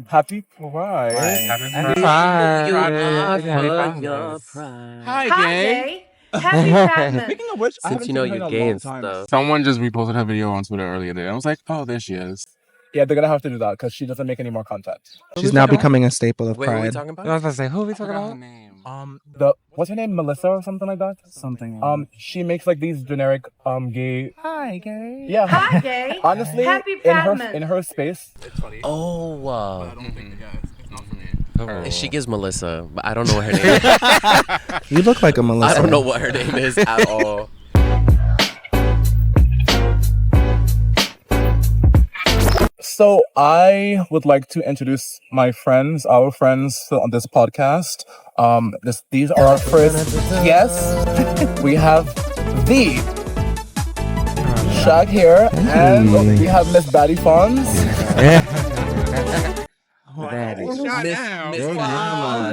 Happy Pride. Happy Pride. Hi, gay. Happy Pride. Speaking of which, I haven't seen her in a long time. Someone just reposted her video on Twitter earlier today. I was like, oh, there she is. Yeah, they're gonna have to do that because she doesn't make any more content. She's now becoming a staple of Wait, what are we Pride. talking about? I was about to say, who are we talking about? Her name. What's her name? Melissa or something like that? Something. She makes like these generic gay. Hi, gay. Yeah. Hi, gay. Honestly, Happy in Pride her in her space. Oh, I don't think it's not for me. she gives Melissa, but I don't know what her name is. You look like a Melissa. I don't know what her name is at all. So I would like to introduce our friends on this podcast. These are our first guests. We have the Shaq here, and we have Miss Batty Fonz.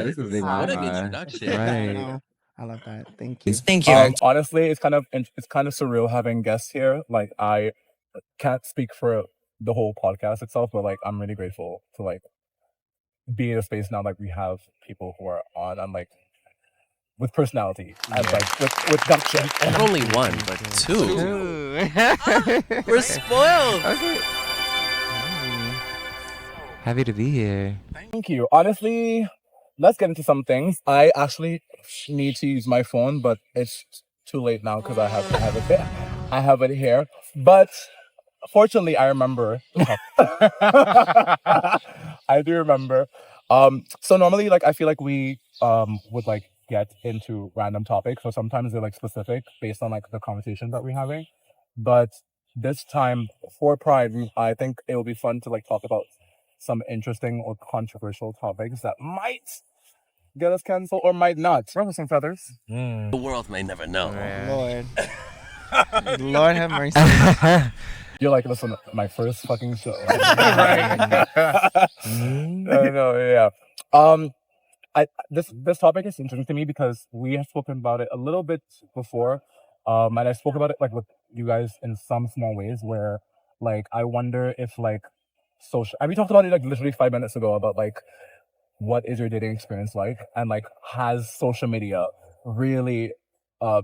This is big What an mama. introduction. Right. I love that. Thank you. Thank you. Honestly, it's kind of surreal having guests here. Like I can't speak for the whole podcast itself, but like I'm really grateful to like be in a space now. Like we have people who are on and like with personality and like with gumption. Not only one, but two. We're spoiled. Happy to be here. Thank you. Honestly, let's get into some things. I actually need to use my phone, but it's too late now because I have it there. I have it here, but fortunately, I remember. I do remember. So normally, like, I feel like we would like get into random topics, so sometimes they're like specific based on like the conversation that we're having. But this time for Pride, I think it will be fun to like talk about some interesting or controversial topics that might get us canceled or might not. Ruffle some feathers. The world may never know. Lord. Lord have mercy. You're like, listen, my first fucking show. Right. I know, yeah. This topic is interesting to me because we have spoken about it a little bit before. And I spoke about it like with you guys in some small ways where like I wonder if like and we talked about it like literally 5 minutes ago about like what is your dating experience like, and like has social media really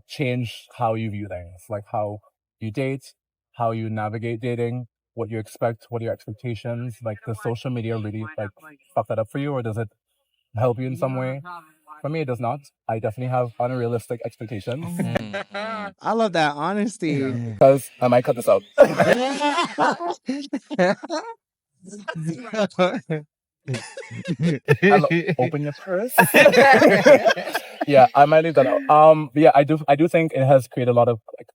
changed how you view things, like how you date, how you navigate dating, what you expect, what are your expectations? Like does social media really like fuck that up for you, or does it help you in some way? For me, it does not. I definitely have unrealistic expectations. I love that honesty. Because I might cut this out. Open your purse. Yeah, I might leave that out. But yeah, I do think it has created a lot of like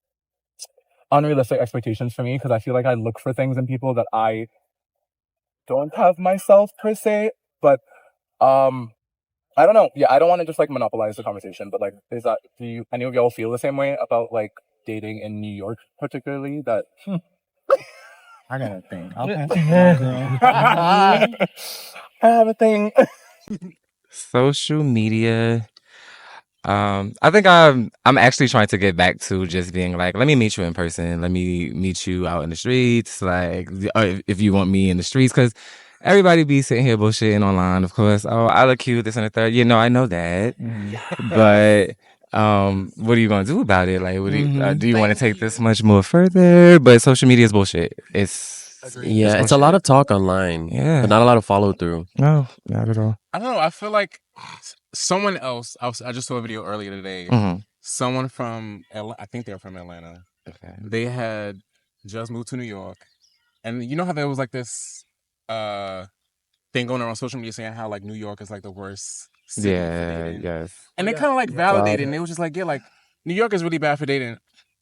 unrealistic expectations for me because I feel like I look for things in people that I don't have myself per se. But I don't know. Yeah, I don't want to just like monopolize the conversation, but like, do any of y'all feel the same way about like dating in New York, particularly? That I got a thing. I have a thing. Social media. I think I'm actually trying to get back to just being like, let me meet you in person. Let me meet you out in the streets. Like, if you want me in the streets, because everybody be sitting here bullshitting online, of course. Oh, I look cute, this and the third. You know, I know that. But what are you gonna do about it? Like, what do you want to take this much more further? But social media is bullshit. It's a lot of talk online, but not a lot of follow through. No, not at all. I don't know. I feel like someone else. I just saw a video earlier today. Someone from I think they're from Atlanta. Okay. They had just moved to New York, and you know how there was like this thing going around on social media saying how like New York is like the worst city for dating. Yes. And they kind of like validated, and they was just like, yeah, like New York is really bad for dating.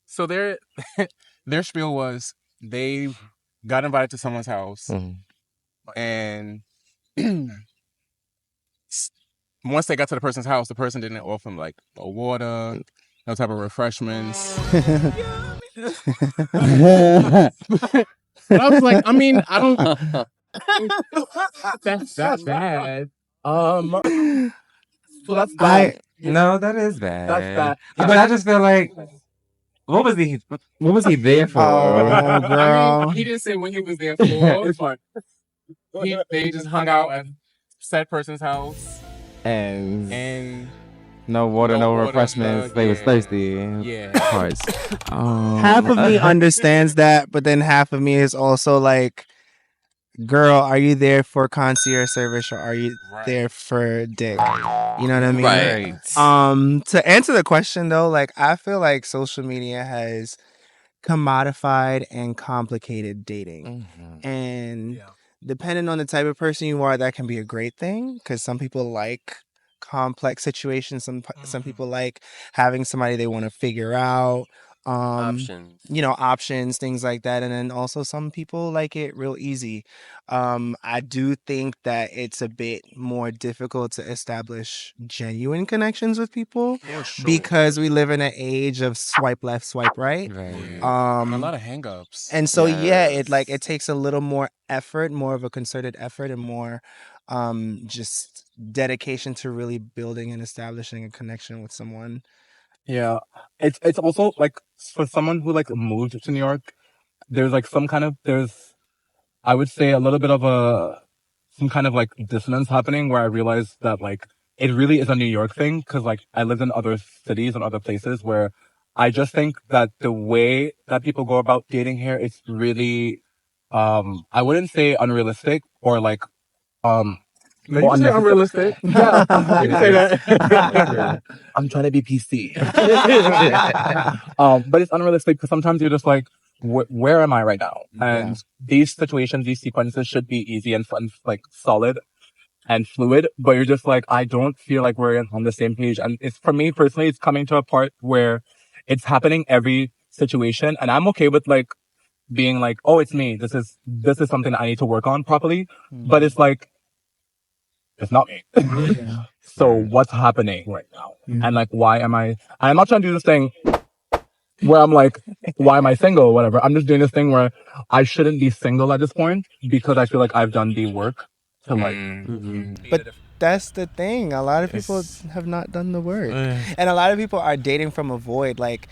So their spiel was they got invited to someone's house, and once they got to the person's house, the person didn't offer them like a water, no type of refreshments. But I was like, I mean, I don't. That's bad. Well, that's bad. No, that is bad. That's bad. But I just feel like, what was he there for? Oh, girl. I mean, he didn't say when he was there for. It's fine. they just hung out at said person's house And and no water, no water, refreshments. They was yeah. thirsty. Yeah. Parts. Half of me understands that, but then half of me is also like, girl, are you there for concierge service or are you there for dick? You know what I mean? Right. To answer the question though, like I feel like social media has commodified and complicated dating. And depending on the type of person you are, that can be a great thing because some people like complex situations. Some people like having somebody they want to figure out. Options. You know, options, things like that. And then also some people like it real easy. I do think that it's a bit more difficult to establish genuine connections with people because we live in an age of swipe left, swipe right. Right. And a lot of hangups. And so yeah, Yes. it takes a little more effort, more of a concerted effort and more just dedication to really building and establishing a connection with someone. Yeah, it's also like for someone who like moved to New York, there's like I would say a little bit of some kind of like dissonance happening where I realized that like it really is a New York thing because like I lived in other cities and other places where I just think that the way that people go about dating here is really I wouldn't say unrealistic or like No, you can say unrealistic. Yeah, you can say that. that. I'm trying to be PC. But it's unrealistic because sometimes you're just like, where am I right now? And these situations, these sequences should be easy and fun, like solid and fluid. But you're just like, I don't feel like we're on the same page. And it's for me personally, it's coming to a part where it's happening every situation, and I'm okay with like being like, oh, it's me. This is something I need to work on properly. But it's like, it's not me. So what's happening right now? And like, why am I? I'm not trying to do this thing where I'm like, why am I single or whatever. I'm just doing this thing where I shouldn't be single at this point because I feel like I've done the work to like. But that's the thing. A lot of people have not done the work. And a lot of people are dating from a void, like,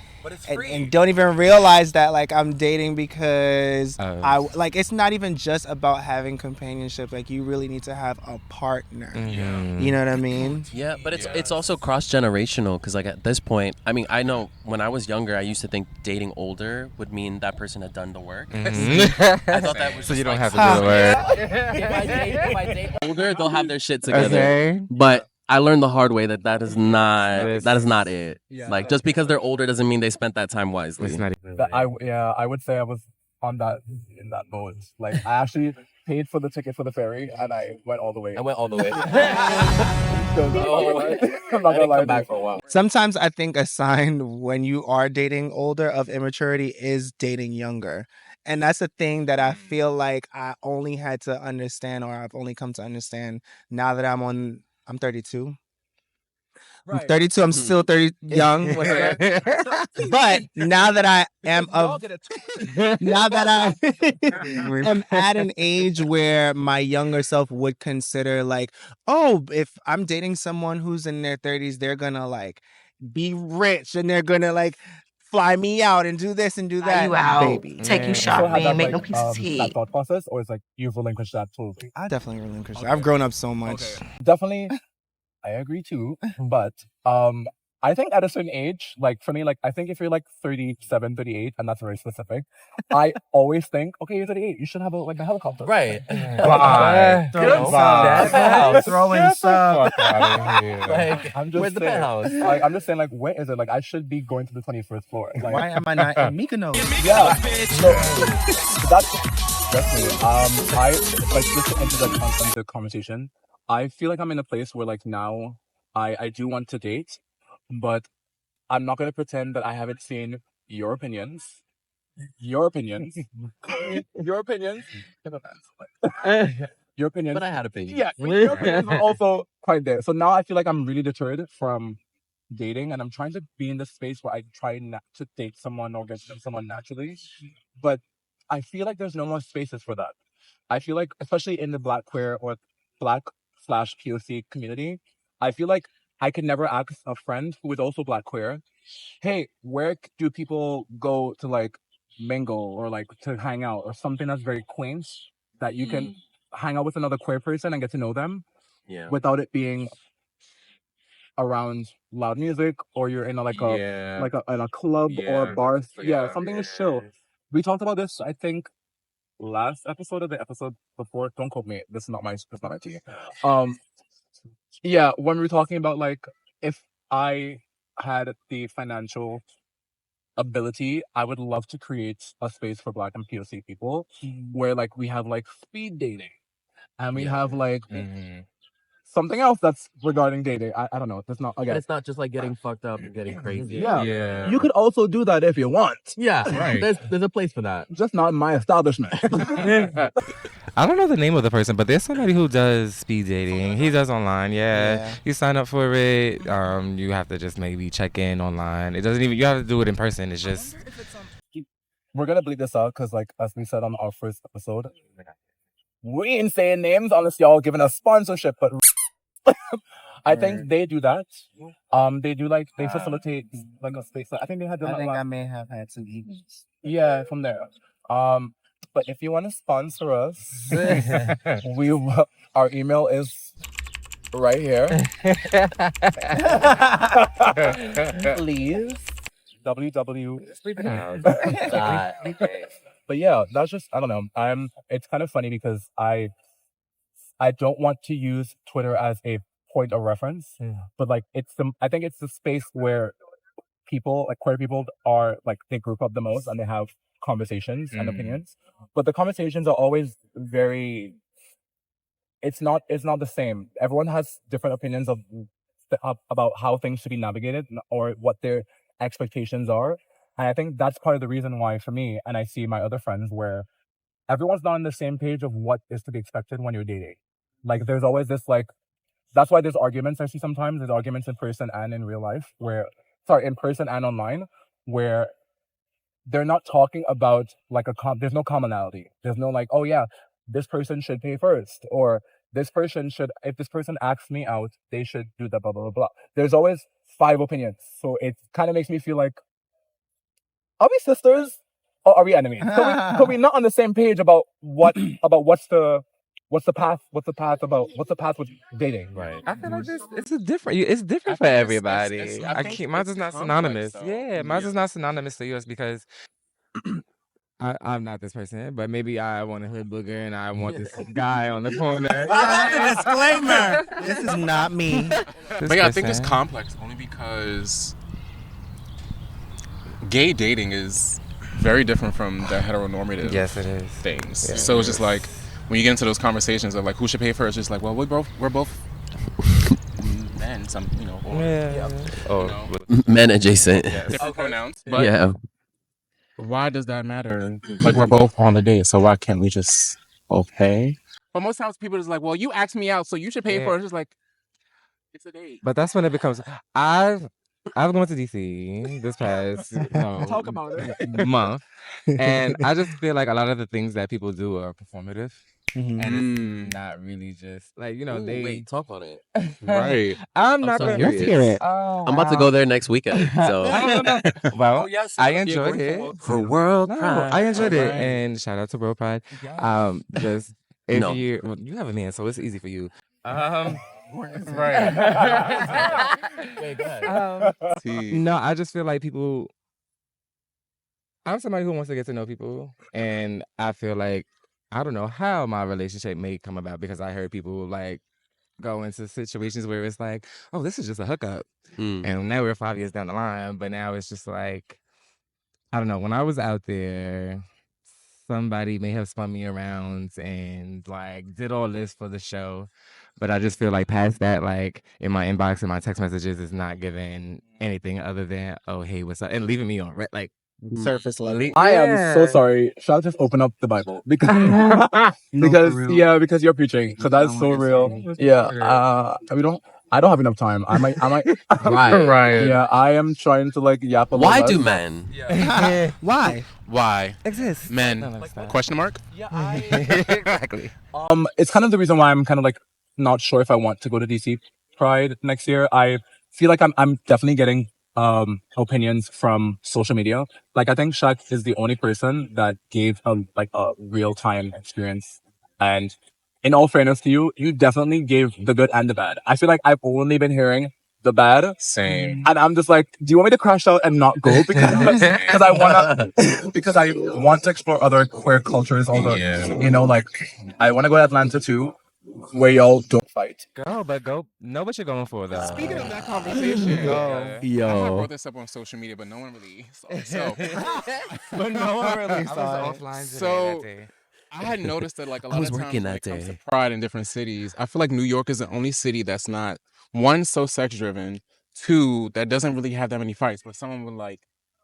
and don't even realize that, like, I'm dating because it's not even just about having companionship. Like, you really need to have a partner. You know what I mean? Yeah, but it's also cross-generational because, like, at this point, I mean, I know when I was younger, I used to think dating older would mean that person had done the work. I thought that was So you don't like, have to do the work. if I date older, they'll have their shit together. Okay. But I learned the hard way that is not it. Yeah. Like, just because they're older doesn't mean they spent that time wisely. It's not even. I would say I was in that mode. Like I actually paid for the ticket for the ferry and I went all the way. I went all the way. I'm not gonna lie. Back for a while. Sometimes I think a sign when you are dating older of immaturity is dating younger. And that's a thing that I feel like I only had to understand, or I've only come to understand now that I'm 32. I'm 32. I'm still 30 young. But now that I am am at an age where my younger self would consider like, oh, if I'm dating someone who's in their 30s, they're gonna like be rich and they're gonna like fly me out and do this and do that. You out, baby. take you shopping, make no pieces of that tea. thought process, or it's like you've relinquished that totally. I definitely relinquished. I've grown up so much. Definitely, I agree too. But I think at a certain age, like for me, like I think if you're like 37, 38, and that's very specific, I always think, okay, you're 38, you should have a helicopter. Right. Throwing some. Like, I'm just where's the saying, penthouse? like I'm just saying, like where is it? Like I should be going to the 21st floor. Like, Why am I not in Mykonos? Yeah. So that's me. I like just to enter the conversation. I feel like I'm in a place where like now I do want to date, but I'm not gonna pretend that I haven't seen your opinions. Your opinions. Your opinions. Your opinions. But I had opinions. Yeah, your opinions are also quite there. So now I feel like I'm really deterred from dating, and I'm trying to be in this space where I try not to date someone or get to know someone naturally. But I feel like there's no more spaces for that. I feel like, especially in the Black queer or Black/POC community, I feel like I could never ask a friend who is also Black queer, hey, where do people go to like mingle or like to hang out or something that's very quaint that you can hang out with another queer person and get to know them Yeah. without it being around loud music, or you're in a in a club or a bar. Yeah, something is chill. We talked about this, I think, last episode or the episode before. Don't quote me. This is not my tea. Yeah, when we were talking about like if I had the financial ability, I would love to create a space for Black and POC people where like we have like speed dating and we have like something else that's regarding dating. I don't know. It's not again. It's not just like getting fucked up and getting crazy. Yeah. You could also do that if you want. Yeah. Right. There's a place for that. Just not in my establishment. I don't know the name of the person, but there's somebody who does speed dating. He does online. Yeah. You sign up for it. You have to just maybe check in online. It doesn't even. You have to do it in person. It's just. We're gonna bleep this out because, like, as we said on our first episode, we ain't saying names unless y'all giving us sponsorship. But I think they do that. They do like they facilitate like a space. I think they had. I may have had some emails. Yeah, from there. But if you want to sponsor us, our email is right here. Please. But yeah, that's just, I don't know. It's kind of funny because I don't want to use Twitter as a point of reference, but like I think it's the space where people, like queer people, are like they group up the most and they have conversations and opinions, but the conversations are always very. It's not the same. Everyone has different opinions about how things should be navigated or what their expectations are, and I think that's part of the reason why for me, and I see my other friends where everyone's not on the same page of what is to be expected when you're dating. Like there's always this like. That's why there's arguments I see sometimes. There's arguments in person and in real life in person and online, where they're not talking about like there's no commonality. There's no like, oh yeah, this person should pay first, or this person should, if this person asks me out, they should do that, blah, blah, blah, blah. There's always 5 opinions. So it kind of makes me feel like, are we sisters or are we enemies? Could we not on the same page about what's the path with dating? Right. I feel like it's different for everybody. Mine's is not synonymous. Yeah, mine's is not synonymous to yours because I'm not this person, but maybe I want a hood booger and I want this guy on the corner. Disclaimer. This is not me. But yeah, I think it's complex only because gay dating is very different from the heteronormative things. Yeah, so it's just like when you get into those conversations of like who should pay for it, it's just like, well, we're both men, men adjacent. Different pronouns. But why does that matter? Like we're both on the date, so why can't we just both pay? But most times people are just like, well, you asked me out, so you should pay for it. It's just like, it's a date. But that's when it becomes. I've gone to DC this past talk about it. month, and I just feel like a lot of the things that people do are performative. And it's not really just like wait, talk on it. Right. I'm not so gonna curious. hear it. I'm about to go there next weekend. So well, I enjoyed it for World Pride. I enjoyed it, and shout out to World Pride. Just if you have a man, so it's easy for you. Right. Wait, go ahead. No, I just feel like people. I'm somebody who wants to get to know people, and I feel like. I don't know how my relationship may come about because I heard people like go into situations where it's like, oh, this is just a hookup. And now we're 5 years down the line, but now it's just like, I don't know. When I was out there, somebody may have spun me around and like did all this for the show. But I just feel like past that, like in my inbox and my text messages is not giving anything other than, oh, hey, what's up? And leaving me on like surface level. I am so sorry. Shall I just open up the Bible because you're preaching. Because that's so real. Yeah. I don't have enough time. I might. Right. Yeah. I am trying to like yap a little. Why do men? Why exist men? Question mark. Yeah. Exactly. It's kind of the reason why I'm kind of like not sure if I want to go to DC Pride next year. I feel like I'm definitely getting opinions from social media. Like I think Shaq is the only person that gave a real time experience, and in all fairness to you, you definitely gave the good and the bad. I feel like I've only been hearing the bad. Same. And I'm just like, do you want me to crash out and not go? Because I want to explore other queer cultures. Like I want to go to Atlanta too, where y'all don't fight. Know what you're going for, though. Speaking of that conversation, I Yo. brought this up on social media, but no one really saw it. So, But no one really saw it. offline So- I had noticed that like a lot was of times working when that it comes to day. pride in different cities, I feel like New York is the only city that's not, one, so sex driven, two, that doesn't really have that many fights. But someone would like,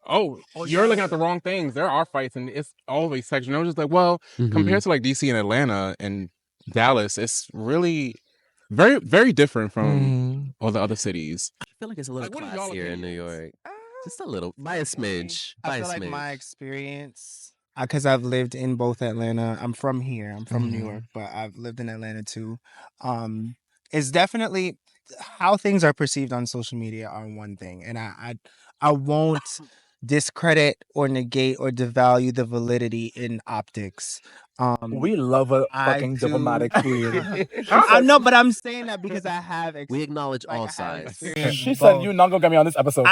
you're looking at the wrong things. There are fights and it's always sex. And I was just like, well, compared to like DC and Atlanta and Dallas, it's really very, very different from all the other cities. I feel like it's a little Like, what are y'all classier in New opinions? York. Just a little, by a smidge. By I a feel like smidge. my experience, because I've lived in both Atlanta. I'm from here. I'm from New York, but I've lived in Atlanta too. It's definitely how things are perceived on social media are one thing, and I won't discredit or negate or devalue the validity in optics. We love a I fucking do- diplomatic queen. I know, but I'm saying that because I have We acknowledge like, I all have sides. experienced She said both. you not gonna get me on this episode.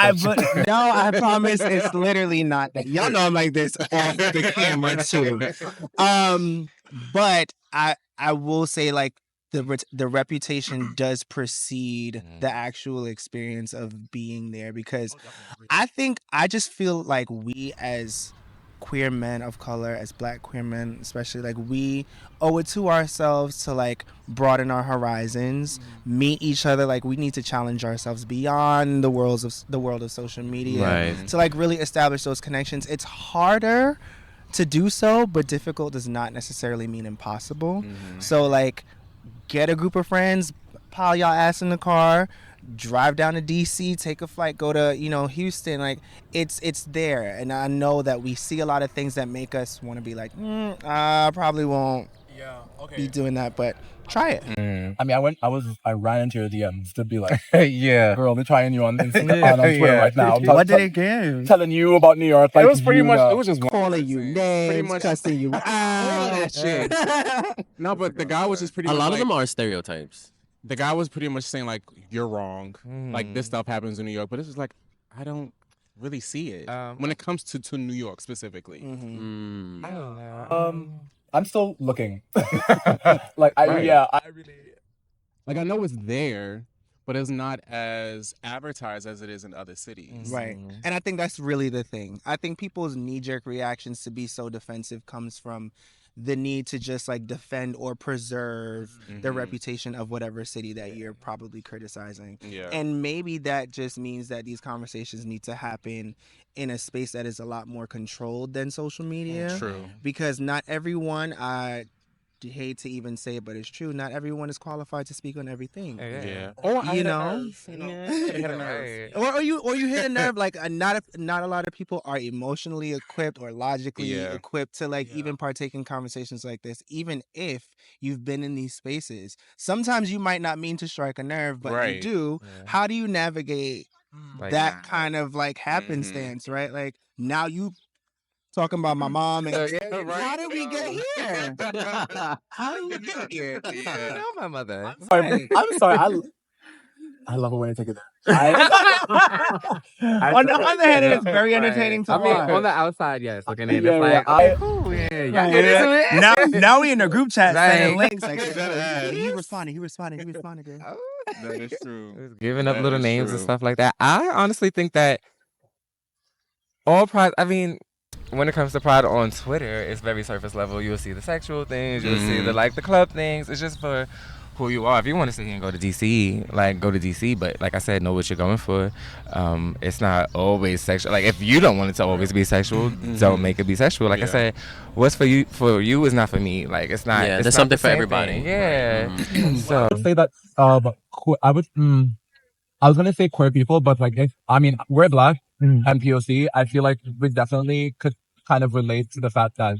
No, I promise it's literally not that. Y'all know I'm like this off the camera too. But I will say like the reputation does precede the actual experience of being there, because I just feel like we as queer men of color, as Black queer men especially, like we owe it to ourselves to like broaden our horizons, meet each other. Like we need to challenge ourselves beyond the world of social media, Right. to like really establish those connections. It's harder to do so, but difficult does not necessarily mean impossible. So like get a group of friends, pile y'all ass in the car, drive down to DC, take a flight, go to Houston. Like it's there, and I know that we see a lot of things that make us want to be like, I probably won't be doing that, but try it. I mean, I ran into your DMs to be like, Yeah. girl, they're trying you on Twitter right now. What did it give? Telling you about New York. Like, It was pretty much, know. it was just one Calling you person. names, Pretty much cussing you all that shit. No, but the guy was just pretty A much lot of like, them are stereotypes. the guy was pretty much saying like, you're wrong. Like this stuff happens in New York, but it's just like, I don't really see it when it comes to New York specifically. Mm-hmm. I don't know. I'm still looking. I really. Like I know it's there, but it's not as advertised as it is in other cities. Right. And I think that's really the thing. I think people's knee-jerk reactions to be so defensive comes from the need to just like defend or preserve the reputation of whatever city that you're probably criticizing. Yeah. And maybe that just means that these conversations need to happen in a space that is a lot more controlled than social media. True. Because not everyone, I hate to even say it, but it's true, not everyone is qualified to speak on everything. Yeah. Or I You hit a know? nerve, hit a nerve. Or you hit a nerve. Like not a lot of people are emotionally equipped or logically equipped to like even partake in conversations like this, even if you've been in these spaces. Sometimes you might not mean to strike a nerve, but you do. How do you navigate that kind of like happenstance, right? Like now you talking about my mom and how did we get here? How did we get here? I know my mother. I'm sorry. I love it when you take it there. On the other hand, it's very entertaining to I mean, watch. on the outside, yes. Looking in, Yeah, it's like, yeah, cool, yeah. Now we in a group chat sending Right. links. Like, he responded, girl. That is true. Giving up That little is names true. and stuff like that. I honestly think that all pride, I mean, when it comes to pride on Twitter, it's very surface level. You'll see the sexual things, you'll see the club things. It's just for who you are. If you want to sit here and go to DC, like go to DC, but like I said, know what you're going for. It's not always sexual. Like if you don't want it to always be sexual, don't make it be sexual. Like I said, what's for you is not for me. Like it's not. Yeah, it's there's not something the for same everybody. thing. Yeah. So I would say that I was gonna say queer people, but like we're Black and POC. I feel like we definitely could kind of relate to the fact that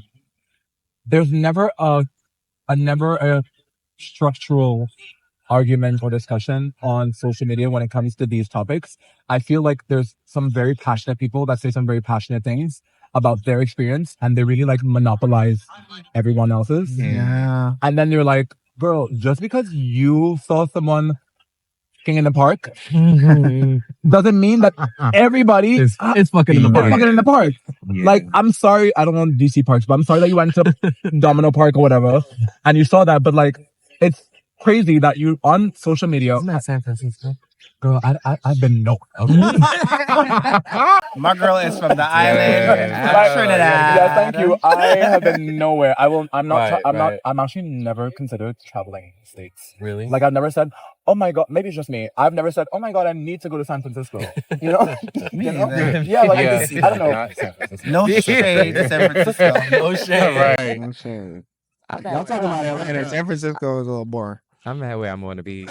there's never a structural argument or discussion on social media when it comes to these topics. I feel like there's some very passionate people that say some very passionate things about their experience, and they really like monopolize everyone else's. Yeah. And then they're like, girl, just because you saw someone in the park doesn't mean that everybody is fucking in the park. Fucking in the park. Yeah. Like, I'm sorry, I don't know DC parks, but I'm sorry that you went to Domino Park or whatever, and you saw that. But like, it's crazy that you on social media. Isn't that San Francisco? Girl, I've been no. My girl is from the island, Trinidad. Yeah, thank you. I have been nowhere. I'm not. I'm actually never considered traveling states. Really? Like I've never said, oh my god. Maybe it's just me. I've never said, oh my god, I need to go to San Francisco. You know? Yeah, like I don't know. No shade to San Francisco. No shade. Right. No shade. Y'all talking about Atlanta. San Francisco is a little boring. I'm at where I'm going to be.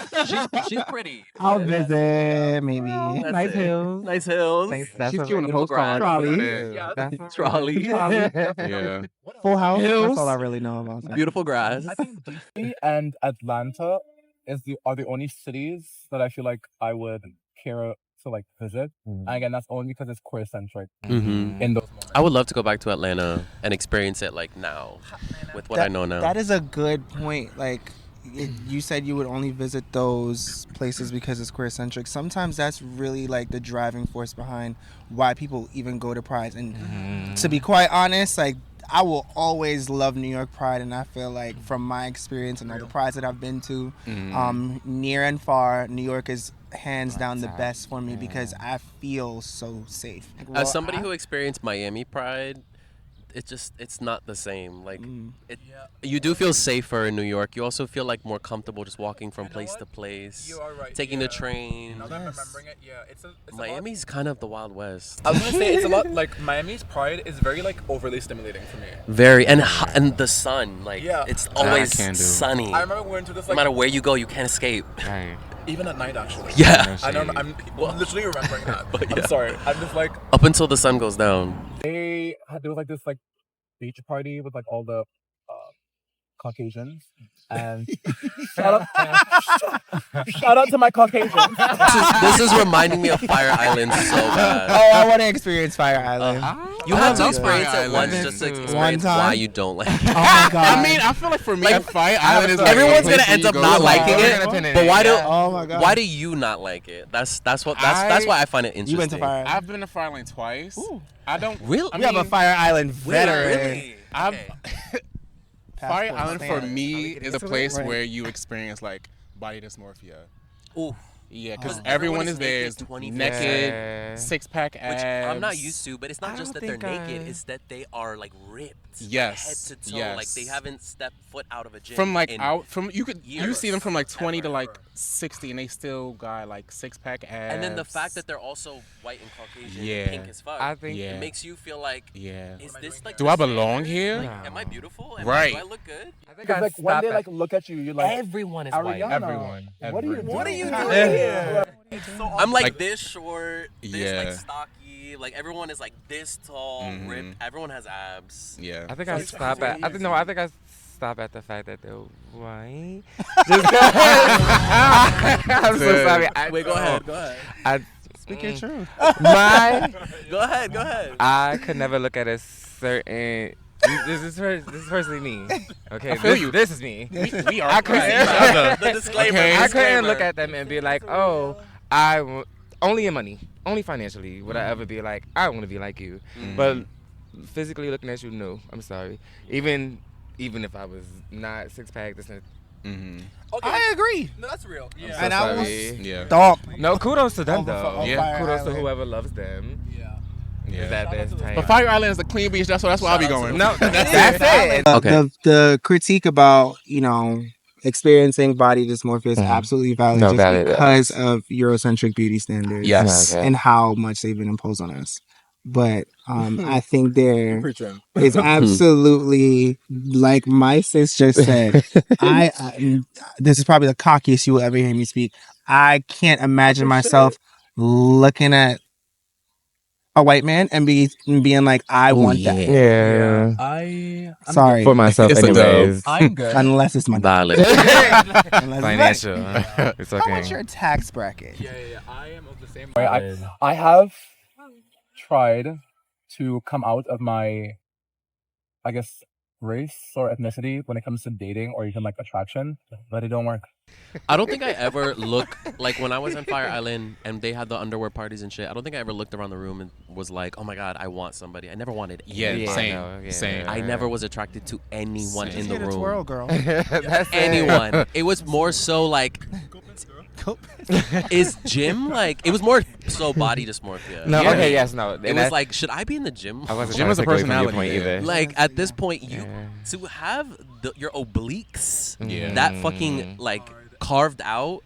She's pretty. I'll visit, maybe. Nice hills. Nice hills. That's She's a cute on a beautiful postcard. Trolley. That's Trolley. Yeah. Full House. Hills. That's all I really know about that. Beautiful grass. I think DC and Atlanta are the only cities that I feel like I would care to like visit. And again, that's only because it's queer centric Mm-hmm. in those moments. I would love to go back to Atlanta and experience it like now, with what I know now. That is a good point. Like, you said you would only visit those places because it's queer centric. Sometimes that's really like the driving force behind why people even go to Pride. And to be quite honest, like, I will always love New York Pride, and I feel like from my experience and all the prides that I've been to, near and far, New York is hands down the best for me because I feel so safe. As somebody who experienced Miami Pride, it's not the same. Like you do feel safer in New York. You also feel like more comfortable just walking from place to place. You are right. Taking the train. Now that I'm remembering it, it's Miami's kind of the Wild West. I was gonna say it's a lot like Miami's Pride is very like overly stimulating for me. Very and the sun, like it's always can do. sunny. I remember we went to this No like matter where you go, you can't escape. Right. even at night actually. Yeah. I don't. I'm literally remembering that. I'm sorry. I'm just like up until the sun goes down. there was like this like beach party with like all the Caucasians and shout out to my Caucasians. This is reminding me of Fire Island so bad. Oh, I want to experience Fire Island. You have to love experience Fire it once Island just to too. experience One time? why you don't like it. Oh my god. I mean, I feel like for me, Fire Island is like everyone's a place gonna end where up you not go liking to- it. But why do? Oh my god. Why do you not like it? That's why I find it interesting. You went to Fire Island? I've been to Fire Island twice. Ooh. I don't Really? I We have a mean, Fire Island veteran. Really? I've Fire Passport Island for stamp. me is a into it? place Right. where you experience like body dysmorphia. Ooh. Yeah, because Everyone everyone is is there naked is 24/7. naked, Yeah. six-pack Which abs. I'm not used to, but it's not I just that don't they're think naked; I- it's that they are like ripped, Yes, head to toe. yes. Like they haven't stepped foot out of a gym. From like in you years. see them from like 20 to like Ever. 60, and they still got like six-pack abs. And then the fact that they're also white and Caucasian, Yeah. and pink as fuck, I think Yeah. it makes you feel like, yeah. is this like? Do the I belong standard? here? Like, am I beautiful? Right. Do I look good? I think Because like when they like look at you, you're like Everyone is white. Ariana. Everyone. What are you doing Yeah. here? I'm like, Like- this short, this Yeah. like stocky. Like everyone is like this tall, Mhm. ripped. Everyone has abs. Yeah. I think So I it's stop at. I think crazy. no. I think I stop at the fact that they're white. Just 'cause- I'm so sorry. Wait, go ahead. Go ahead. I Speak your truth. my Go ahead. Go ahead. I could never look at a certain. This is personally me. Okay, I feel this, you. This is me. We are I couldn't- each other. The disclaimer. Okay. I disclaimer. couldn't look at them and be like, oh, only in money, only financially would I ever be like, I want to be like you. But physically looking at you, no, I'm sorry. Even if I was not six-pack, this and Mm-hmm. Okay. I agree. No, that's real. so Yeah. And I was sorry. Yeah. stomp. No, kudos to them Over though. on Yeah. Fire Kudos to Island. whoever loves them. Yeah. Yeah. Is that their type? But Fire Island is the clean beach. That's where I'll be going. No, that's it. Okay. The critique about, experiencing body dysmorphia is absolutely valid No, just valid, because of Eurocentric beauty standards Yes. Okay. and how much they've been imposed on us. But I think there Preaching. is absolutely, like my sis just said, I this is probably the cockiest you will ever hear me speak. I can't imagine myself looking at a white man and being like, I want that. Yeah. I'm Sorry. For myself, It's a dub. anyways. I'm good. Unless it's money. Valid. Unless Financial. It's How much okay. your tax bracket? Yeah. I am of the same way. I have tried to come out of my, I guess, race or ethnicity when it comes to dating or even like attraction, but it don't work. I don't think I ever look like when I was on Fire Island and they had the underwear parties and shit. I don't think I ever looked around the room and was like, "Oh my god, I want somebody." I never wanted. Same. I never was attracted to anyone in the room. Twirl, girl. That's Anyone. It was more so like, is gym like? It was more so body dysmorphia. No, okay, yes, no. It was like, should I be in the gym? I wasn't Gym is a trying to take away from your personality, point yeah. either. Like at this point, you to have your obliques that fucking like carved out.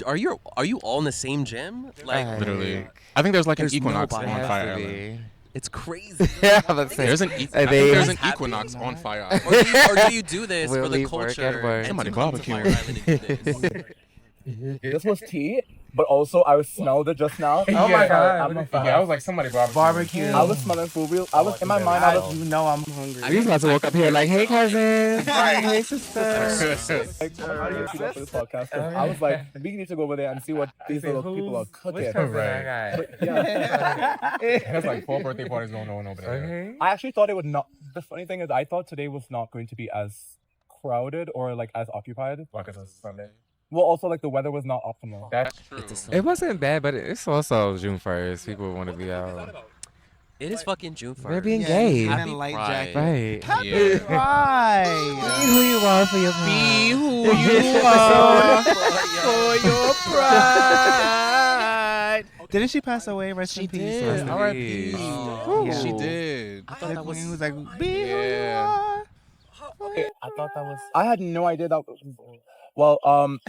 Are you all in the same gym? Like Literally. I think there's like an There's equinox nobody. on It has Fire to Island. be. it's crazy. Yeah, let's say. There's an They- there's an Happy? equinox on Fire or, Island. do you do this We'll for the leave work culture? at work. and Somebody to come to barbecue. Fire Island and do this? This was tea, but also I smelled it just now. Oh my God. I'm on fire. Yeah, I was like, somebody Barbecue. I was smelling food. I was in my mind. I was You know I'm hungry. We about to walk up here like, hey, cousin. Hey, sister. like, how do you keep up with this podcast? 'Cause I was like, we need to go over there and see what these little people are cooking. Right. Yeah. There's like 4 birthday parties going on over there. Okay. I actually thought it would not. The funny thing is, I thought today was not going to be as crowded or like as occupied. Like it's a Sunday. Well, also like the weather was not optimal. That's true. It wasn't bad, but it's also June 1st. People want to be out. It is fucking June 1st. They're being gay. Happy light Pride. Right. Yeah. Pride. Be who you are for your Be pride. who you are for your pride. Didn't she pass away? Rest in peace. did. Rest in R.I.P. peace. Yeah. She did. I thought The that was. queen was like, be who you Yeah. are. Okay, I thought that was. I had no idea that. Well,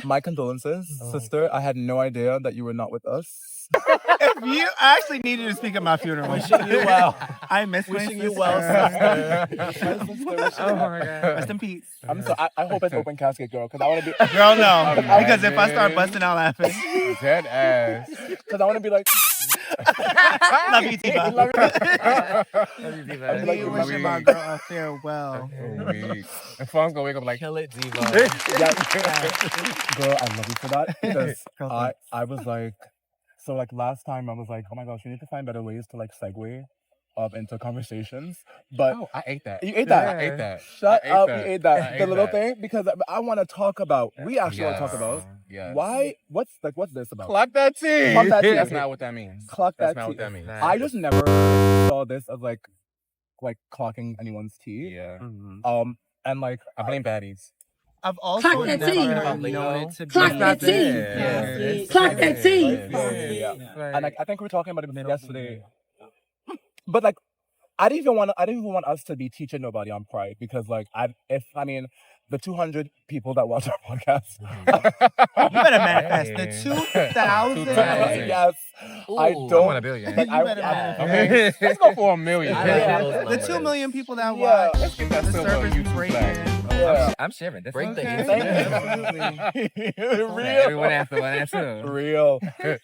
my condolences, sister. I had no idea that you were not with us. If you actually needed to speak at my funeral, Wishing you well. I miss my Wishing you sister. well, sister. Oh my God. Rest in peace. I'm so. I hope it's open casket, girl, because I want to be. Girl, no. Because if I start busting out laughing. Dead ass. Because I want to be like. Love you, Tiva. I'm like, You wishing my girl a farewell. And Fonz gonna wake up like, Kill it, Diva. Yeah. Girl, I love you for that because Girl, I was like, so like last time I was like, oh my gosh, we need to find better ways to like segue up into conversations. But oh, I ate that. you ate that. I ate that. Shut I ate up, that. you ate that. I The ate little that. thing because I want to talk about. We actually want to talk about Yes. why. What's this about? Clock that tea. Clock that tea. That's not what that means. Clock That's that not tea. what that means. I just never saw this as like clocking anyone's tea. Yeah. And like I blame baddies. I've also Clock that never tea. known it to be. Clock that tea. Yeah. Clock that tea. Yeah. And like I think we were talking about it yesterday. But like I didn't even want us to be teaching nobody on pride because like the 200 people that watch our podcast. You better manifest the 2,000. Yes. I I don't want $1 billion. like, You better manifest. Okay, let's go for $1 million. Yeah. The 2 million people that Yeah. watch Let's get that the silver service YouTube break flag. Yeah. I'm sharing. That's Break the okay. Thank you. Real. Everyone after one answer. Real.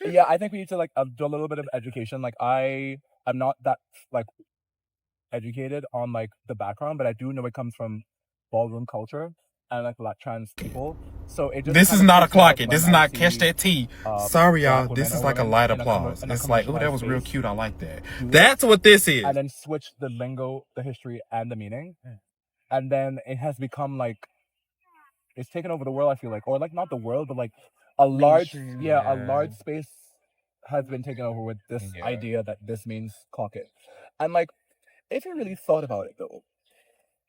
Yeah, I think we need to like do a little bit of education. Like I'm not that like educated on like the background, but I do know it comes from ballroom culture and like Black trans people. So it just This kind is of not a freaks me out clock it. when This is I not see, catch that tea. Black Sorry, y'all. women This is or like a women light in a applause. in a It's like, oh, that commercialized was real space cute. I like that. do it, That's what this is. and then switch the lingo, the history, and the meaning, and then it has become like it's taken over the world. I feel like, or like not the world, but like a large, a large space has been taken over with this Yeah. idea that this means clock it, and like if you really thought about it though,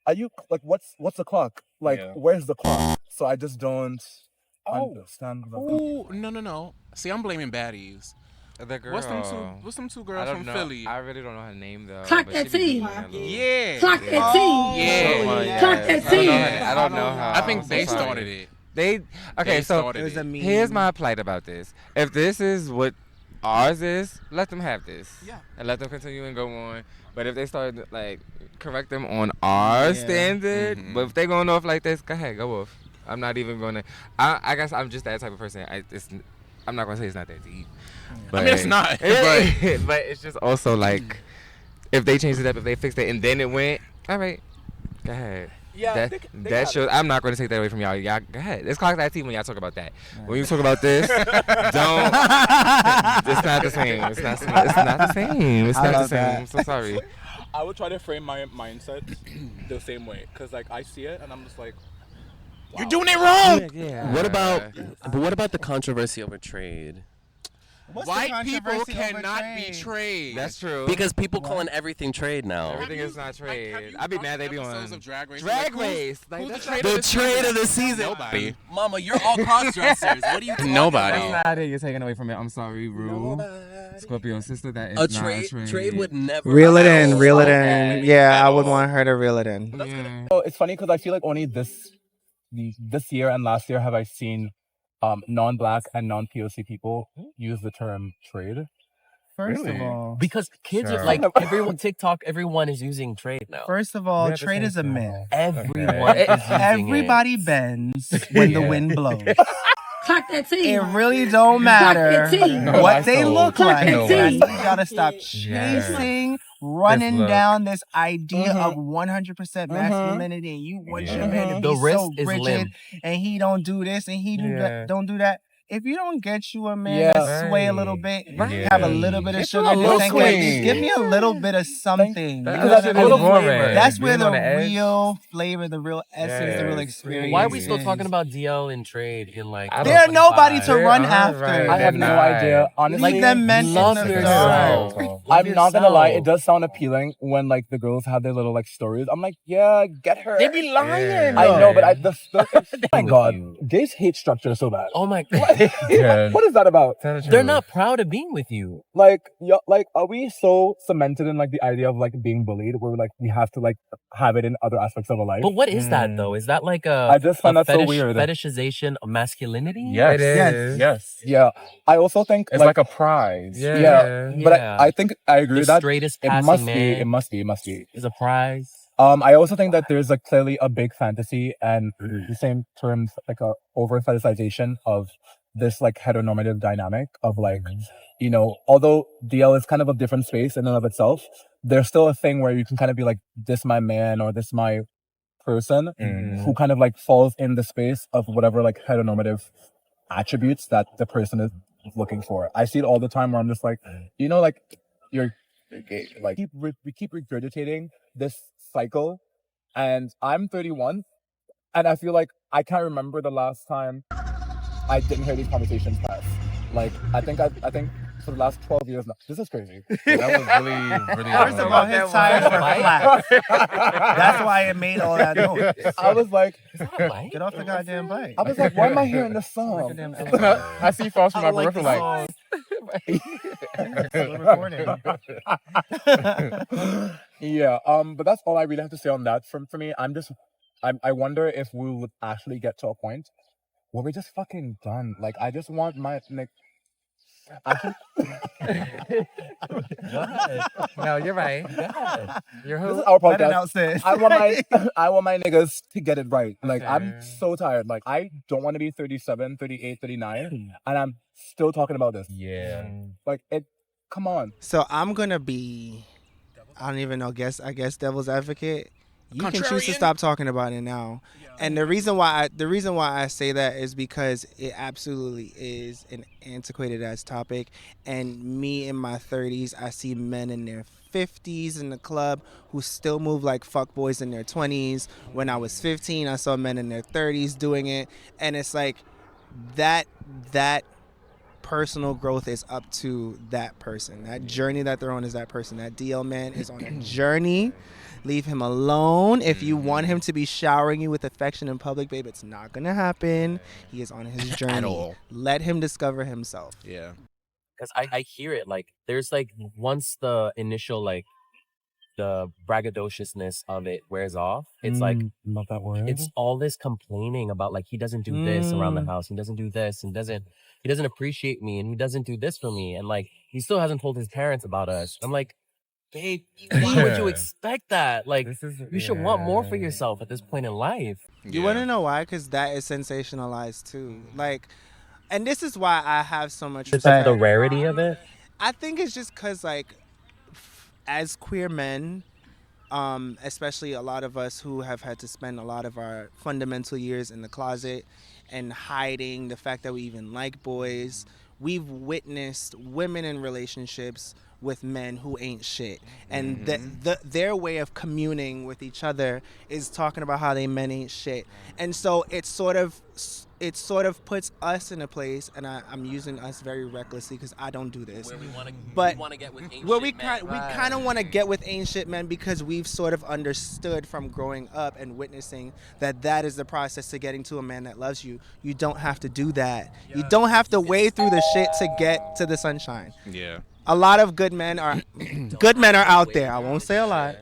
are you like what's the clock? Like Yeah. where's the clock? So I just don't understand. Oh, no. See, I'm blaming baddies. The girl. What's them two I girls don't from know. Philly? I really don't know her name though. Clock but that she be tea. doing that little- Yeah. Clock that tea. Yeah. Clock that I don't know tea. her- I don't know her. I think I'm they so sorry. started it. They okay. They So started It was a it. meme. here's my plight about this. If this is what ours is, let them have this. Yeah. And let them continue and go on. But if they start like correct them on our standard, but if they going off like this, go ahead, go off. I'm not even gonna. I guess I'm just that type of person. I'm not gonna say it's not that deep. But, I mean, it's not, but it's just also like if they changed it up, if they fixed it, and then it went, all right, go ahead. Yeah, That shows. I'm not going to take that away from y'all. Y'all go ahead. It's clock that tea when y'all talk about that. When you talk about this, don't. It's not the same. It's not the same. It's I not the love same. that. I'm so sorry. I would try to frame my mindset the same way, because like I see it and I'm just like, wow. You're doing it wrong. Yeah. What about the controversy over trade? White people cannot be trade. That's true. Because people calling everything trade now. Everything is not trade. I'd be mad they be on of Drag Race. Drag Like, Race. Like, who's that's the trade The trade of the season. Nobody. Mama, you're all cross-dressers. What are you talking Nobody. about? not it. You're taking away from it. I'm sorry, Rue. Scorpio sister, that is A not trade, trade. trade would never. Reel it in, at reel it all. in. Yeah, I would want her to reel it in. Yeah. So it's funny because I feel like only this year and last year have I seen non-black and non-POC people use the term trade. First Really? of all, Because kids Sure. are like everyone TikTok, everyone is using trade now. first of all, We have to trade say is a so. myth. Everyone is using Everybody bends when the Yeah. wind blows. Clock that T. It really don't matter Clock that T. No, what I they sold. look Clock like. that I T. need y'all to stop chasing, running look. down this idea of 100% masculinity, and you want your man to The be wrist so is rigid, limp. and he don't do this, and he Yeah. don't do that. If you don't get you a man Yeah. that sway a little bit, Right. have a little bit of Get sugar, you a just little think, queen. give me a little bit of something. That- You know that what shit I is mean? boring. That's where Being the on the edge. real flavor, the real essence, the real Yes. experience. Why are we still is. talking about DL and trade in like? I don't- There are nobody to They're run all after. right. I have no They're idea. not. Honestly, Leave them men love in the yourself. dark. I'm not gonna lie, it yourself. does sound appealing when like the girls have their little like stories. I'm like, yeah, get her. They be lying. Yeah. I know, but oh my with god, you. gays hate structure so bad. Oh my god, Yeah. What is that about? Tell the they're truth. not proud of being with you. Like, are we so cemented in like the idea of like being bullied, where like we have to like have it in other aspects of our life? But what is that though? Is that like I just find that so weird. fetishization of masculinity? Yes. It is. Yes. Yeah, I also think It's like a prize. Yeah. Yeah. But Yeah. I think I agree The with that. straightest It passing must man be. It must be. It must be. is a prize. I also think that there's like clearly a big fantasy and the same terms like a over fetishization of this like heteronormative dynamic of like, you know, although DL is kind of a different space in and of itself, there's still a thing where you can kind of be like, this my man or this my person who kind of like falls in the space of whatever like heteronormative attributes that the person is looking for. I see it all the time where I'm just like, you know, like you're gay. Like we keep regurgitating this cycle, and I'm 31, and I feel like I can't remember the last time I didn't hear these conversations pass. Like I think for the last 12 years now. This is crazy. Yeah, that was really First of all, his tires were flat. That's why it made all that noise. I was like, Get off the goddamn bike. I was like, why am I hearing this song? I see Fonz from my peripheral like, Still recording. Yeah, but that's all I really have to say on that. For me, I wonder if we would actually get to a point where we're just fucking done. Like, I just want my like. No, you're right. You're This who? is our Let it podcast. out, sis. I want my niggas to get it right. Like, I'm so tired. Like, I don't want to be 37, 38, 39, and I'm still talking about this. Yeah. Like, come on. So I'm gonna be, I don't even know. I guess devil's advocate. You can choose to Contrarian? stop talking about it now. And the reason why I say that is because it absolutely is an antiquated ass topic. And me in my 30s, I see men in their 50s in the club who still move like fuckboys in their 20s. When I was 15, I saw men in their 30s doing it, and it's like that personal growth is up to that person. That journey that they're on is that person. That DL man is on a journey. Leave him alone. If you want him to be showering you with affection in public, babe, it's not gonna happen. He is on his journey. At all. Let him discover himself. yeah. Because I hear it like there's like once the initial like the braggadociousness of it wears off, it's like Love that word. it's all this complaining about like he doesn't do this around the house, he doesn't do this, and he doesn't appreciate me, and he doesn't do this for me, and like he still hasn't told his parents about us. I'm like, babe, why would you expect that? Like you should want more for yourself at this point in life. You want to know why? Because that is sensationalized too. Like, and this is why I have so much It's like the rarity of it. I think it's just because, like, as queer men, especially a lot of us who have had to spend a lot of our fundamental years in the closet and hiding the fact that we even like boys, we've witnessed women in relationships with men who ain't shit, and their way of communing with each other is talking about how they men ain't shit, and so it sort of puts us in a place, and I'm using us very recklessly because I don't do this, Where we want to get with ancient where we men. kind of want to get with ancient men because we've sort of understood from growing up and witnessing that is the process to getting to a man that loves you. You don't have to do that. You don't have to wade through the shit to get to the sunshine. Yeah. A lot of good men are out there. I won't say a lot,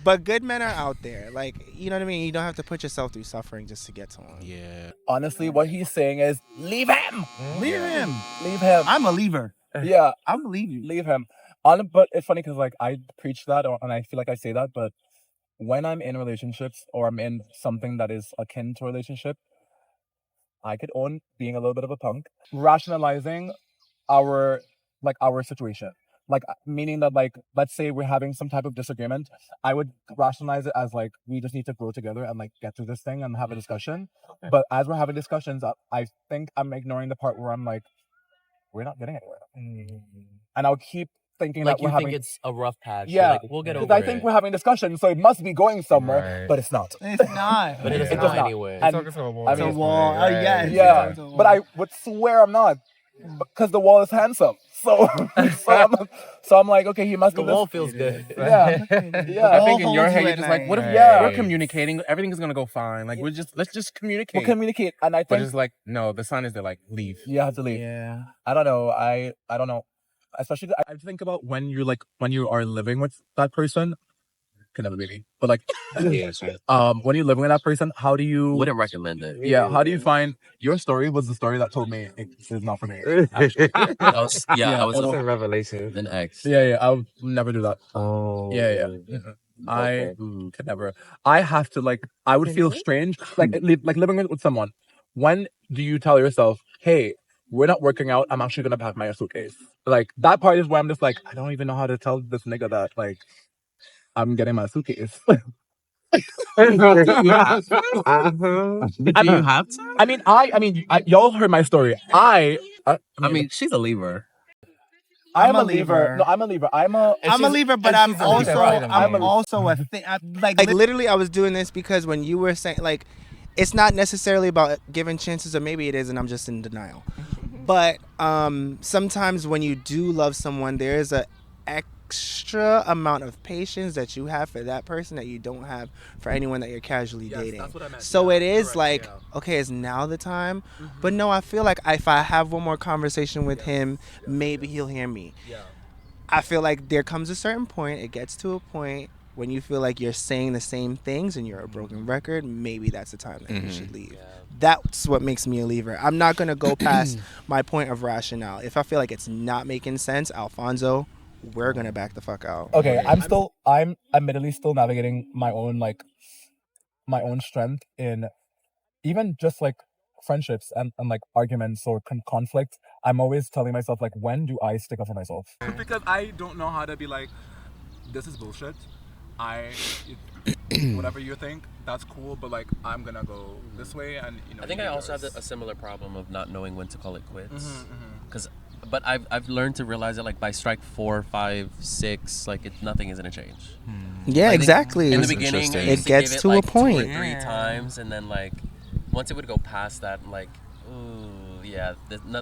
but good men are out there. Like, you know what I mean? You don't have to put yourself through suffering just to get to one. Yeah. Honestly, what he's saying is leave him. Leave him. Leave him. I'm a leaver. Yeah, I believe you. leave him. But it's funny because like I preach that, and I feel like I say that, but when I'm in relationships or I'm in something that is akin to a relationship, I could own being a little bit of a punk, rationalizing our situation. Like, meaning that, like, let's say we're having some type of disagreement, I would rationalize it as like we just need to grow together and like get through this thing and have a discussion. But as we're having discussions, I think I'm ignoring the part where I'm like, we're not getting anywhere, and I'll keep thinking Like that you we're think having. it's a rough patch. Yeah, Like, we'll get over because I think it. we're having discussions, so it must be going somewhere, Right. but it's not. It's not. But it doesn't It does go not. anywhere. And Talking to a wall. I It's a mean, wall. Oh, yes. yeah, It's a wall. but I would swear I'm not, because the wall is handsome. So, so I'm like, okay, he must The do wall this. feels good. Yeah, yeah. I think in your holds head you you're at just like, night. what if Yeah. we're communicating? Everything's gonna go fine. Like let's just communicate. We'll communicate, and I But think it's like, no, the sign is they're like, leave. you have to leave. Yeah. I don't know. I don't know. Especially, I think about when you are living with that person. Can never be me, but like, when you're living with that person, how do you? Wouldn't recommend it. Yeah, how do you find your story was the story that told me it's not for me. Actually. I was it's a revelation. an ex. Yeah, I would never do that. Oh. Yeah. Mm-mm. I could never. I have to I would feel strange, like living with someone. When do you tell yourself, "Hey, we're not working out. I'm actually gonna pack my suitcase." Like that part is where I'm just like, I don't even know how to tell this nigga that I'm getting my suitcase. Do you have to? I mean, y'all heard my story. I mean, she's a leaver. I'm a leaver. No, I'm a leaver. I'm a leaver, but and I'm she's a leaver. also Right. I'm a- also a thing. Like literally, I was doing this because when you were saying like, it's not necessarily about giving chances, or maybe it is, and I'm just in denial. But sometimes when you do love someone, there is a extra amount of patience that you have for that person that you don't have for anyone that you're casually dating. that's what I meant. So Yeah, it is correct, like, yeah. okay, is now the time? But no, I feel like if I have one more conversation with him, maybe he'll hear me. Yeah. I feel like there comes a certain point, it gets to a point when you feel like you're saying the same things and you're a broken record, maybe that's the time that you should leave. Yeah. That's what makes me a leaver. I'm not going to go past my point of rationale. If I feel like it's not making sense, Alfonso, we're going to back the fuck out. Okay, I'm admittedly still navigating my own strength in even just friendships and arguments or conflict. I'm always telling myself when do I stick up for myself? Because I don't know how to be like, this is bullshit. Whatever you think, that's cool, but I'm gonna go this way, and I think I also have a similar problem of not knowing when to call it quits. But I've learned to realize that by strike 4, 5, 6, nothing is gonna change. Yeah, exactly. In the beginning, I It used gets give to it, a point. 2 or 3 times, and then once it would go past that, ooh, yeah,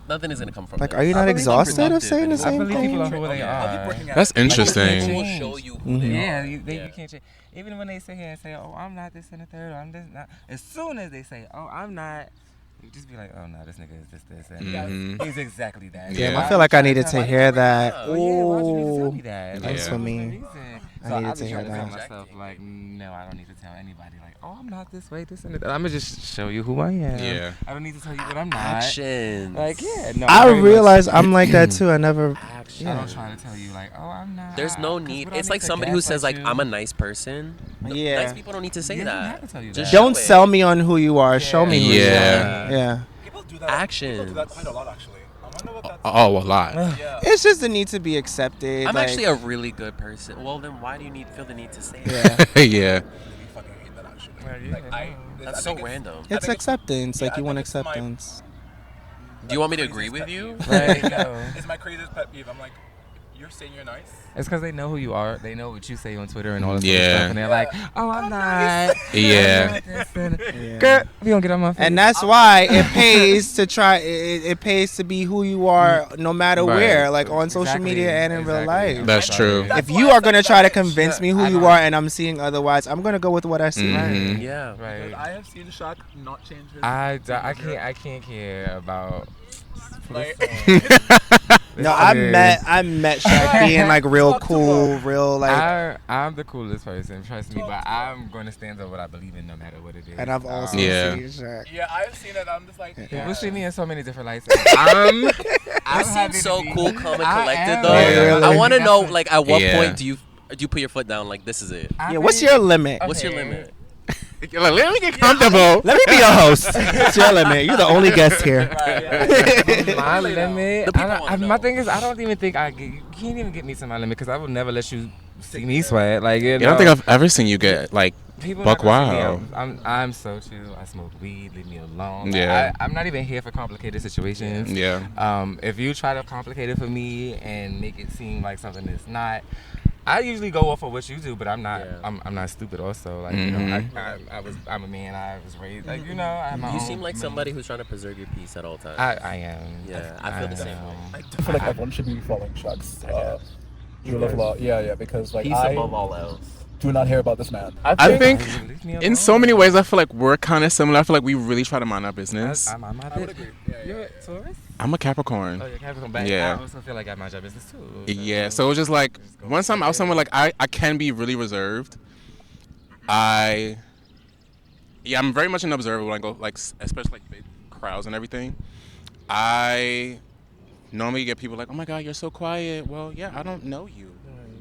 nothing is gonna come from it. Are you not exhausted of saying the I same believe people are thing? who they are. That's People interesting. will show you who they Yeah, are. you can't change. Even when they sit here and say, "Oh, I'm not this and the third, or I'm this," not. As soon as they say, "Oh, I'm not," you just be like, "Oh no, this nigga is this," and he's exactly that. Yeah. I feel like I needed to hear that. Oh yeah, why'd you need to tell me Ooh, that? that's Yeah. for me. Reason. I So needed I've to been hear trying to tell that. myself, no, I don't need to tell anybody. Oh, I'm not this way, this and that. I'm gonna just show you who I am. Yeah. I don't need to tell you what I'm not. Actions. No. I very much- realize I'm like that too. I never. Action. I don't try to tell you oh, I'm not. There's no 'cause need. we don't It's need like to somebody who says gaslight you. I'm a nice person. Yeah. Nice people don't need to say Yeah, they don't that. have to tell you Just that. Don't show it. sell me on who you are. Show me who you Yeah. are. Yeah. People do that. Actions. People do that quite a lot, actually. I wonder what that's. Oh, a lot. Yeah. It's just the need to be accepted. I'm actually a really good person. Well, then why do you feel the need to say Yeah. that? Yeah. I fucking hate that, actually. That's so random. It's acceptance. yeah, You I want think it's my- acceptance. Do you want me to agree with you? Right? No. It's my craziest pet peeve. I'm like, You're saying you're nice? It's because they know who you are. They know what you say on Twitter and all this other Yeah. stuff. And they're like, oh, I'm not. Yeah. Girl, we don't get on my face. And that's why it pays to try. It pays to be who you are, no matter Right. where, like on social Exactly. media and in real life. That's true. If you are gonna try to convince me who you are, and I'm seeing otherwise, I'm gonna go with what I see. Mhm. Yeah. Because Right. I have seen Shaq not change his. I can't care about. Like, No, I met Shaq being like real cool, real like. I'm the coolest person, trust me. But I'm going to stand up what I believe in, no matter what it is. And I've also Yeah. seen Shaq. yeah, I've seen it. I'm just like, People see me in so many different lights. You seem so cool, calm, and collected, though. Yeah. I want to know, like, at what Yeah. point do you put your foot down? Like, this is it. Yeah, what's your limit? What's your limit? Like, let me get comfortable. Let me be your host. What's your limit? You're the only guest here. My limit. The people wanna My know. thing is, I don't even think you can't even get me to my limit because I will never let you see me sweat. Like, you I know, don't think I've ever seen you get like people buck not gonna see wild. me. I'm so chill. I smoke weed. Leave me alone. Like, Yeah. I'm not even here for complicated situations. Yeah. If you try to complicate it for me and make it seem like something that's not. I usually go off of what you do, but I'm not. Yeah. I'm not stupid. Also, like you know, I'm a man. I was raised like you know. I have my You own seem like money. somebody who's trying to preserve your peace at all times. I am. Yeah, I feel the same way. I feel like everyone should be following Shaq's rule of law. Yeah, because like Peace I above all else. do not hear about this man. I think Leave me in so alone. many ways, I feel like we're kind of similar. I feel like we really try to mind our business. I'm my I would bitch. agree. You're a Taurus? I'm a Capricorn. Oh, you're Capricorn. But Yeah. I also feel like I mind your business too. Yeah, so it's just like once I'm out somewhere, like I can be really reserved. I'm very much an observer when I go, like especially like big crowds and everything. I normally get people like, "Oh my God, you're so quiet." Well, yeah, I don't know you,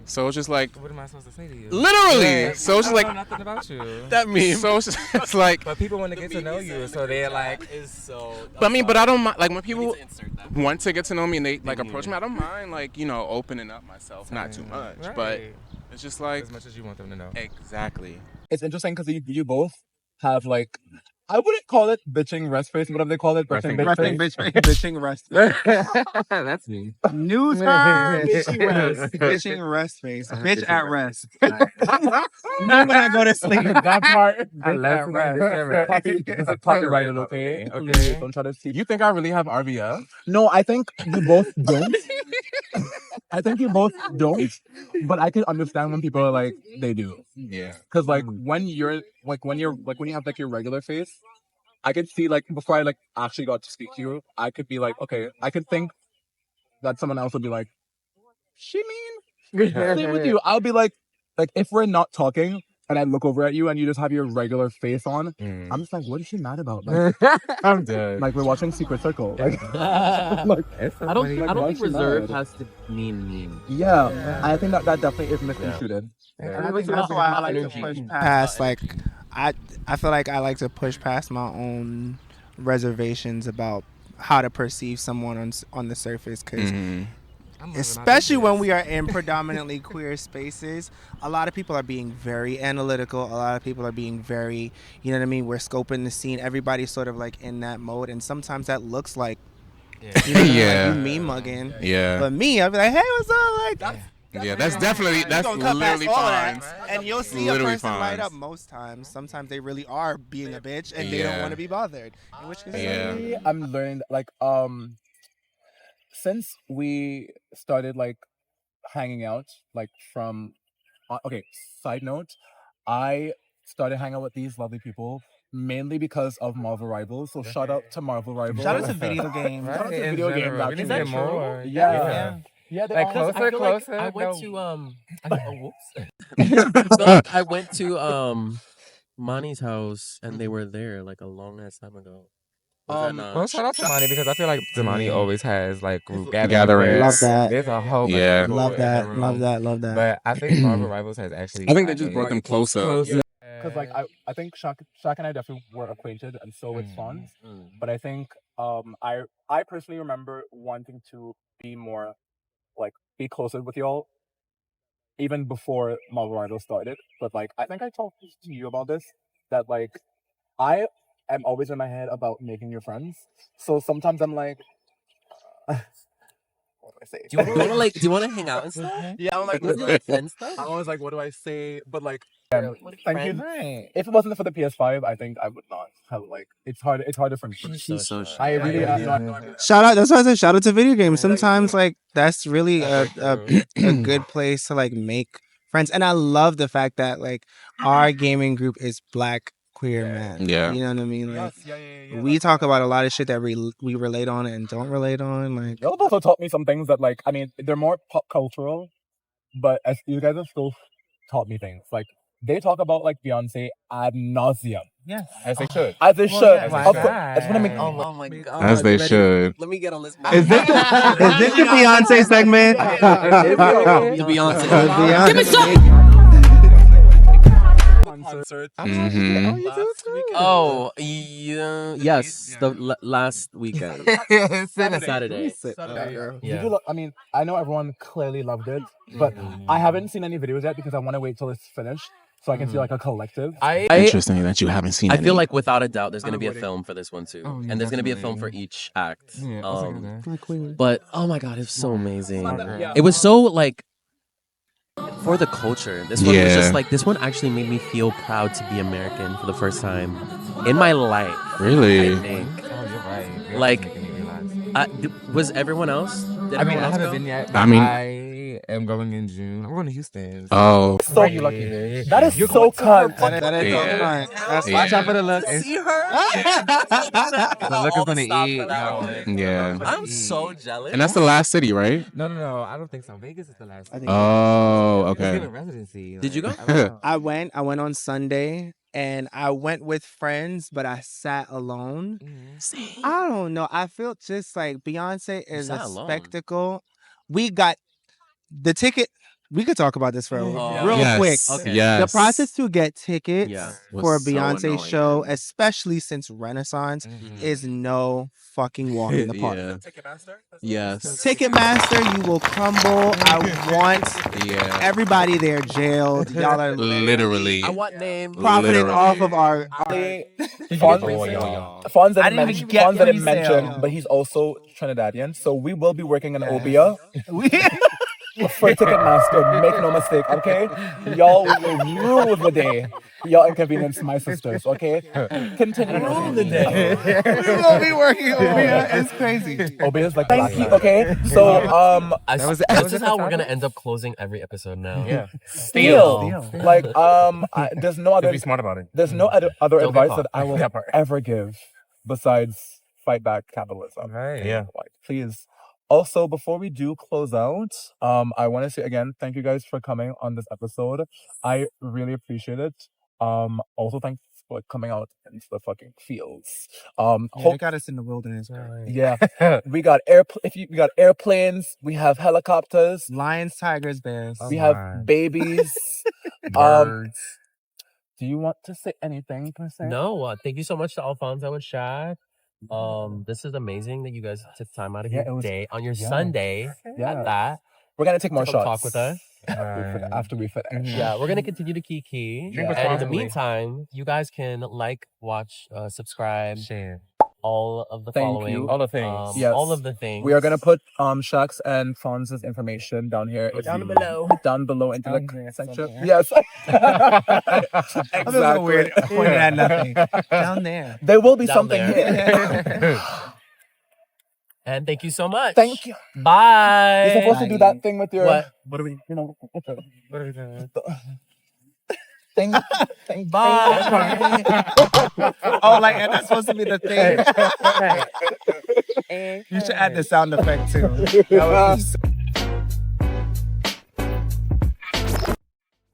so it's just like What am I supposed to say to you? literally. So it's I just don't know like nothing about you. that meme. So it's like, But people want to get to know you, so they're like, is so. but I mean, but I don't mind. Like when people to insert that. want to get to know me and they like approach me, I don't mind like opening up myself, not too much, but Right. it's just like As much as you want them to know. exactly. It's interesting because you both have like, I wouldn't call it bitching rest face. What do they call it? Resting Bitching bitch face. Bitching rest. That's me. New term. Bitching rest. Bitching rest face. Bitch at rest. When I go to sleep. That part. I love that. Copyrighted, okay? Okay. Don't try to see. You think I really have RBF? No, I think you both don't. I think you both don't. But I can understand when people are like, they do. Yeah. Because like when you have like your regular face, I could see like before I like actually got to speak to you, I could be like, okay, I could think that someone else would be like, she mean? Same with you. I'll be like if we're not talking and I look over at you and you just have your regular face on, I'm just like, what is she mad about? Like, I'm dead. like we're watching Secret Circle. Like, I don't why think she reserve mad? has to mean mean. yeah, I think that definitely is misconstrued. And I think that's why I like to push past. Like, I feel like I like to push past my own reservations about how to perceive someone on the surface, because especially when we are in predominantly queer spaces, a lot of people are being very analytical. A lot of people are being very, you know what I mean? We're scoping the scene. Everybody's sort of like in that mode, and sometimes that looks like, you know, Yeah. like you mean mugging. Yeah. But me, I'll be like, hey, what's up? Like, Yeah, that's definitely that's literally all fine. of that, and you'll see a Literally person light fine. up most times. Sometimes they really are being a bitch, and they don't Yeah. want to be bothered. In which case, Yeah. I'm learning like since we started like hanging out like from okay, side note, I started hanging out with these lovely people mainly because of Marvel Rivals. So shout out to Marvel Rivals. shout out to video games. Shout out to In video general, games, we actually. need to get more. Yeah. Yeah, Like Because closer, I feel like closer. I went No. to I went to Mani's house and they were there like a long ass time ago. Was that not? Well, shout out to Damani because I feel like Damani always has like group gatherings. Gatherings. Love that. There's a whole bunch of Yeah. people Love in that. the room. Love that. Love that. But I think Marvel Rivals has actually. I think they just brought them closer. Because like I think Shaq and I definitely were acquainted, and so with Fonz. But I think I personally remember wanting to be more like be closer with y'all even before Marvel Rivals started. But like I think I talked to you about this, that like I am always in my head about making new friends. So sometimes I'm like I say? Do you want to hang out and stuff? Yeah, I'm like, What do you like friend stuff? I'm always like, what do I say? But like, Like thank you. friends? If it wasn't for the PS5, I think I would not have like. It's harder for me. She's so shy. I really am. Shout out. That's why I said shout out to video games. Sometimes like that's really a good place to like make friends. And I love the fact that like our gaming group is Black queer men. Yeah. You know what I mean? Like we talk about a lot of shit that we relate on and don't relate on. Like Y'all also taught me some things that like, I mean, they're more pop cultural, but as you guys have still taught me things like. They talk about like Beyonce ad nauseum. Yes. As they should. As they should. I just want to make. Oh my god. As they should. Let me get on this. is this the Beyonce segment? The Beyonce. Give me some. Concert. Mhm. Oh, yeah, yes, the last weekend. Saturday. Did Yeah. you I mean, I know everyone clearly loved it, but I haven't seen any videos yet because I want to wait till it's finished so I can see like a collective. Interesting that you haven't seen I any. feel like without a doubt, there's gonna be a film for this one too, and there's gonna be a film for each act. But oh my god, it's so amazing. It was so like for the culture. This one was Yeah. just like this one actually made me feel proud to be American for the first time in my life. Really? I think. Oh, you're right. Like, was everyone else? Did I mean, everyone I else haven't go? been yet. I But mean- I am going in June. I'm going to Houston. Oh. So Are you lucky? that is so cunt. That is Yeah. fine. That's Yeah. Watch out for the look. See her? The look is All going to stop eat. for that one. Yeah. I'm so jealous. And that's the last city, right? No. I don't think so. Vegas is the last. I think Oh, It's okay. giving residency. Did you go? I don't know. I went on Sunday and I went with friends, but I sat alone. I don't know. I feel just like Beyonce is a sat alone? spectacle. We got the ticket. We could talk about this for real Yes. quick. Okay. Yes. The process to get tickets Yeah. for a Was so Beyonce annoying. show, especially since Renaissance, is no fucking walk in the park. Yeah. Yes. Ticketmaster, you will crumble. I want Yeah. everybody there jailed. Y'all are Literally. I want name. profiting Literally. off of our Fonz I didn't even get didn't pre-sale. mention, but he's also Trinidadian, so we will be working in Obia. For Ticketmaster, make no mistake, okay? Y'all will rule the day. Y'all inconvenience my sisters, okay? Continue. Rule the day. we will be working over here. It's crazy. Obia's like, thank you, okay? So, This is how we're gonna end up closing every episode now. Yeah. steal. Like, there's no Be other, smart about it. there's no other Don't get advice caught. that I will That part. ever give besides fight back capitalism. Right. Yeah. Like, please. Also, before we do close out, I want to say again, thank you guys for coming on this episode. I really appreciate it. Also thanks for coming out into the fucking fields. They got us in the wilderness. Yeah, we got we got airplanes, we have helicopters, Lions, tigers, bears. we my. have babies. Birds. Do you want to say anything per se? No, thank you so much to Alfonso and Shaq. This is amazing that you guys took time out of Yeah, your it was- day on your yeah. Sunday. Yeah. At that. We're gonna take more To shots. come talk with us. After we finish. Yeah, we're gonna continue to kiki. Drink And in the responsibly. meantime, you guys can like, watch, subscribe, Share. all of the Thank following. you. All the things. Yes. All of the things. We are gonna put Shaq's and Fonz's information down here. Down below. Down below into Down the there section. somewhere. Yes. I'm a little weird pointing at nothing. Down there. There will be Down something there. here. And thank you so much. Thank you. Bye. You're supposed to do that thing with your What? are we? You know. What are we doing? Thing. Bye. Oh, like, and that's supposed to be the thing. You should add the sound effect too. That would be so-